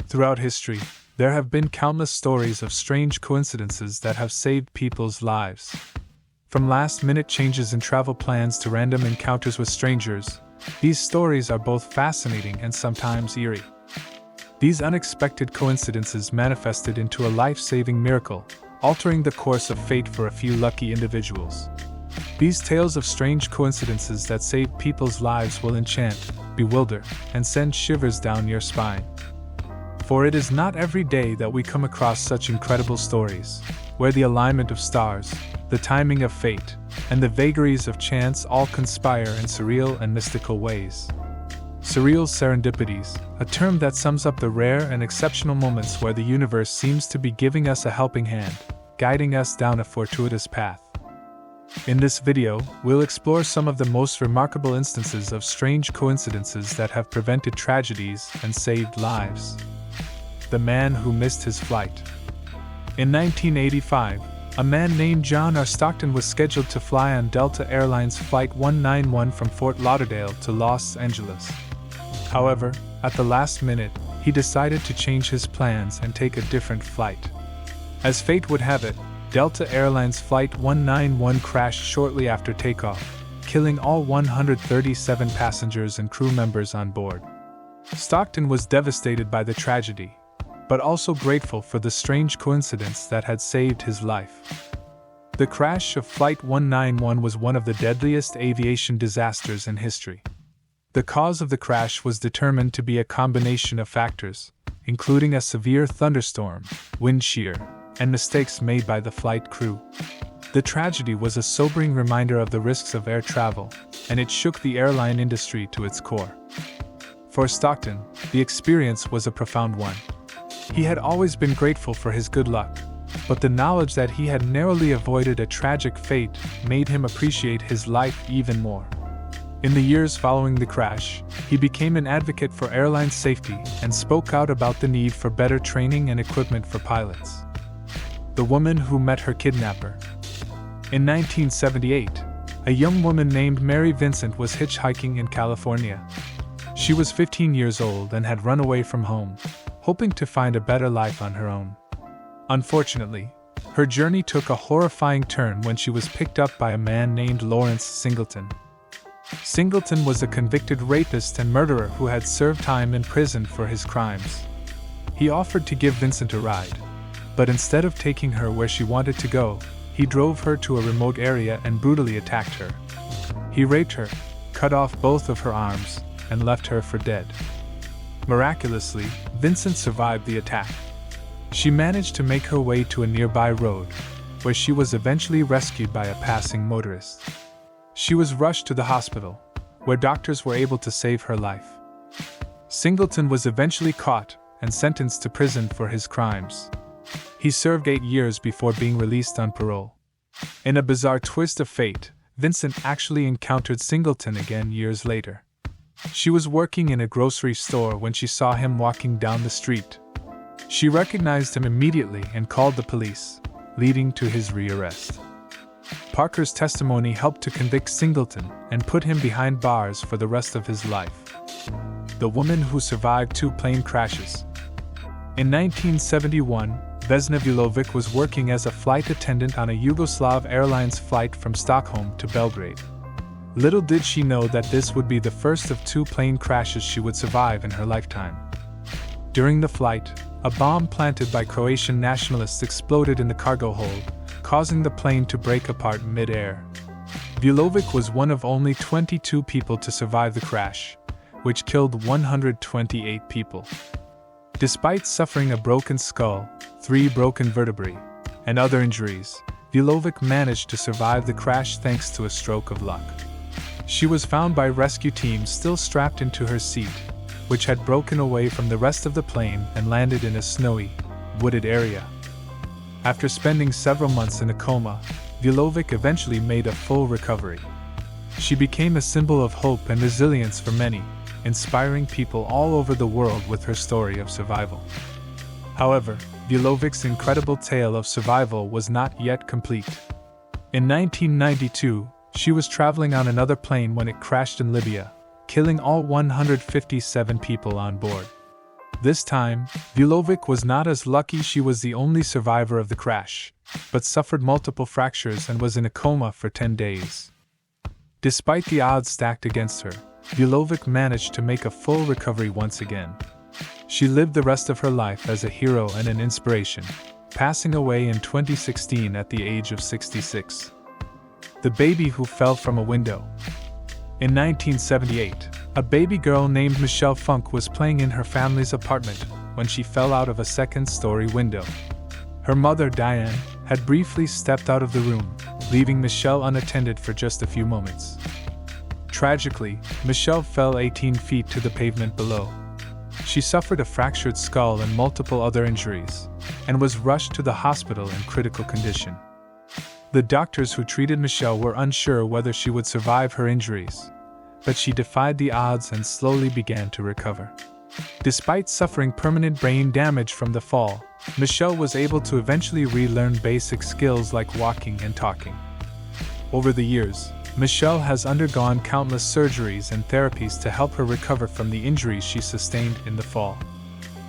Throughout history, there have been countless stories of strange coincidences that have saved people's lives. From last-minute changes in travel plans to random encounters with strangers, these stories are both fascinating and sometimes eerie. These unexpected coincidences manifested into a life-saving miracle, altering the course of fate for a few lucky individuals. These tales of strange coincidences that save people's lives will enchant, bewilder, and send shivers down your spine. For it is not every day that we come across such incredible stories, where the alignment of stars, the timing of fate, and the vagaries of chance all conspire in surreal and mystical ways. Surreal Serendipities, a term that sums up the rare and exceptional moments where the universe seems to be giving us a helping hand, guiding us down a fortuitous path. In this video, we'll explore some of the most remarkable instances of strange coincidences that have prevented tragedies and saved lives. The man who missed his flight. In 1985, a man named John R. Stockton was scheduled to fly on Delta Airlines Flight 191 from Fort Lauderdale to Los Angeles. However, at the last minute, he decided to change his plans and take a different flight. As fate would have it, Delta Airlines Flight 191 crashed shortly after takeoff, killing all 137 passengers and crew members on board. Stockton was devastated by the tragedy, but also grateful for the strange coincidence that had saved his life. The crash of Flight 191 was one of the deadliest aviation disasters in history. The cause of the crash was determined to be a combination of factors, including a severe thunderstorm, wind shear, and mistakes made by the flight crew. The tragedy was a sobering reminder of the risks of air travel, and it shook the airline industry to its core. For Stockton, the experience was a profound one. He had always been grateful for his good luck, but the knowledge that he had narrowly avoided a tragic fate made him appreciate his life even more. In the years following the crash, he became an advocate for airline safety and spoke out about the need for better training and equipment for pilots. The woman who met her kidnapper. In 1978, a young woman named Mary Vincent was hitchhiking in California. She was 15 years old and had run away from home, hoping to find a better life on her own. Unfortunately, her journey took a horrifying turn when she was picked up by a man named Lawrence Singleton. Singleton was a convicted rapist and murderer who had served time in prison for his crimes. He offered to give Vincent a ride, but instead of taking her where she wanted to go, he drove her to a remote area and brutally attacked her. He raped her, cut off both of her arms, and left her for dead. Miraculously, Vincent survived the attack. She managed to make her way to a nearby road, where she was eventually rescued by a passing motorist. She was rushed to the hospital, where doctors were able to save her life. Singleton was eventually caught and sentenced to prison for his crimes. He served 8 years before being released on parole. In a bizarre twist of fate, Vincent actually encountered Singleton again years later. She was working in a grocery store when she saw him walking down the street. She recognized him immediately and called the police, leading to his rearrest. Parker's testimony helped to convict Singleton and put him behind bars for the rest of his life. The woman who survived 2 plane crashes. In 1971, Vesna Vulovic was working as a flight attendant on a Yugoslav Airlines flight from Stockholm to Belgrade. Little did she know that this would be the first of 2 plane crashes she would survive in her lifetime. During the flight, a bomb planted by Croatian nationalists exploded in the cargo hold, causing the plane to break apart mid-air. Vulovic was one of only 22 people to survive the crash, which killed 128 people. Despite suffering a broken skull, 3 broken vertebrae, and other injuries, Vulovic managed to survive the crash thanks to a stroke of luck. She was found by rescue teams still strapped into her seat, which had broken away from the rest of the plane and landed in a snowy, wooded area. After spending several months in a coma, Vulovic eventually made a full recovery. She became a symbol of hope and resilience for many, inspiring people all over the world with her story of survival. However, Vulovic's incredible tale of survival was not yet complete. In 1992, she was traveling on another plane when it crashed in Libya, killing all 157 people on board. This time, Vulovic was not as lucky. She was the only survivor of the crash, but suffered multiple fractures and was in a coma for 10 days. Despite the odds stacked against her, Vulovic managed to make a full recovery once again. She lived the rest of her life as a hero and an inspiration, passing away in 2016 at the age of 66. The baby who fell from a window. In 1978, a baby girl named Michelle Funk was playing in her family's apartment when she fell out of a second-story window. Her mother, Diane, had briefly stepped out of the room, leaving Michelle unattended for just a few moments. Tragically, Michelle fell 18 feet to the pavement below. She suffered a fractured skull and multiple other injuries, and was rushed to the hospital in critical condition. The doctors who treated Michelle were unsure whether she would survive her injuries, but she defied the odds and slowly began to recover. Despite suffering permanent brain damage from the fall, Michelle was able to eventually relearn basic skills like walking and talking. Over the years, Michelle has undergone countless surgeries and therapies to help her recover from the injuries she sustained in the fall.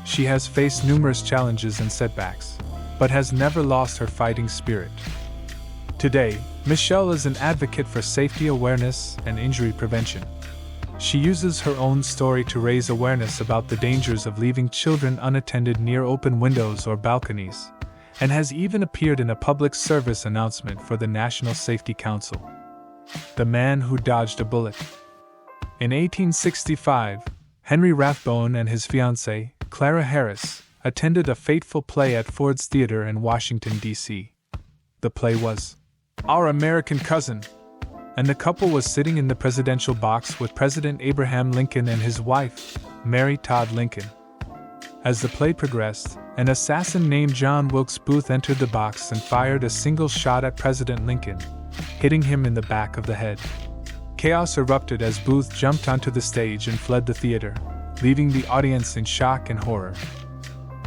She has faced numerous challenges and setbacks, but has never lost her fighting spirit. Today, Michelle is an advocate for safety awareness and injury prevention. She uses her own story to raise awareness about the dangers of leaving children unattended near open windows or balconies, and has even appeared in a public service announcement for the National Safety Council. The man who dodged a bullet. In 1865, Henry Rathbone and his fiancée, Clara Harris, attended a fateful play at Ford's Theater in Washington, D.C. The play was Our American Cousin, and the couple was sitting in the presidential box with President Abraham Lincoln and his wife, Mary Todd Lincoln. As the play progressed, an assassin named John Wilkes Booth entered the box and fired a single shot at President Lincoln, hitting him in the back of the head. Chaos erupted as Booth jumped onto the stage and fled the theater, leaving the audience in shock and horror.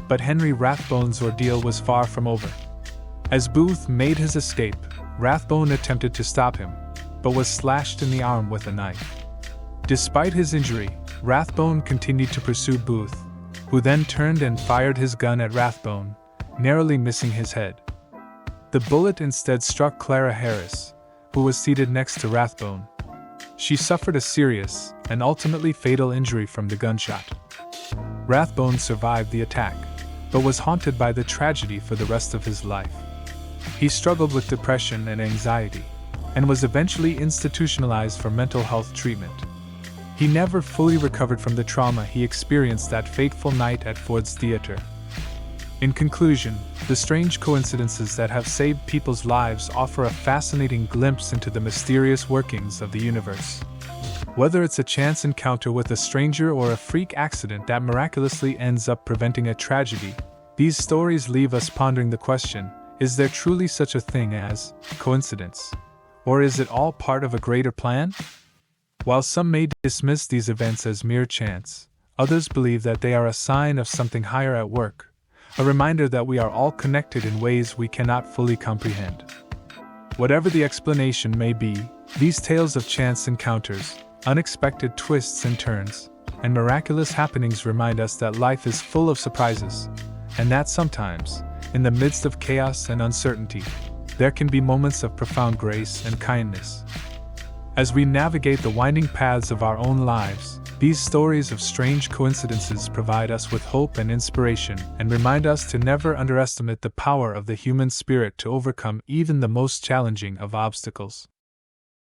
But Henry Rathbone's ordeal was far from over. As Booth made his escape, Rathbone attempted to stop him, but was slashed in the arm with a knife. Despite his injury, Rathbone continued to pursue Booth, who then turned and fired his gun at Rathbone, narrowly missing his head. The bullet instead struck Clara Harris, who was seated next to Rathbone. She suffered a serious and ultimately fatal injury from the gunshot. Rathbone survived the attack, but was haunted by the tragedy for the rest of his life. He struggled with depression and anxiety, and was eventually institutionalized for mental health treatment. He never fully recovered from the trauma he experienced that fateful night at Ford's Theater. In conclusion, the strange coincidences that have saved people's lives offer a fascinating glimpse into the mysterious workings of the universe. Whether it's a chance encounter with a stranger or a freak accident that miraculously ends up preventing a tragedy, these stories leave us pondering the question, is there truly such a thing as coincidence? Or is it all part of a greater plan? While some may dismiss these events as mere chance, others believe that they are a sign of something higher at work, a reminder that we are all connected in ways we cannot fully comprehend. Whatever the explanation may be, these tales of chance encounters, unexpected twists and turns, and miraculous happenings remind us that life is full of surprises, and that sometimes, in the midst of chaos and uncertainty, there can be moments of profound grace and kindness. As we navigate the winding paths of our own lives, these stories of strange coincidences provide us with hope and inspiration and remind us to never underestimate the power of the human spirit to overcome even the most challenging of obstacles.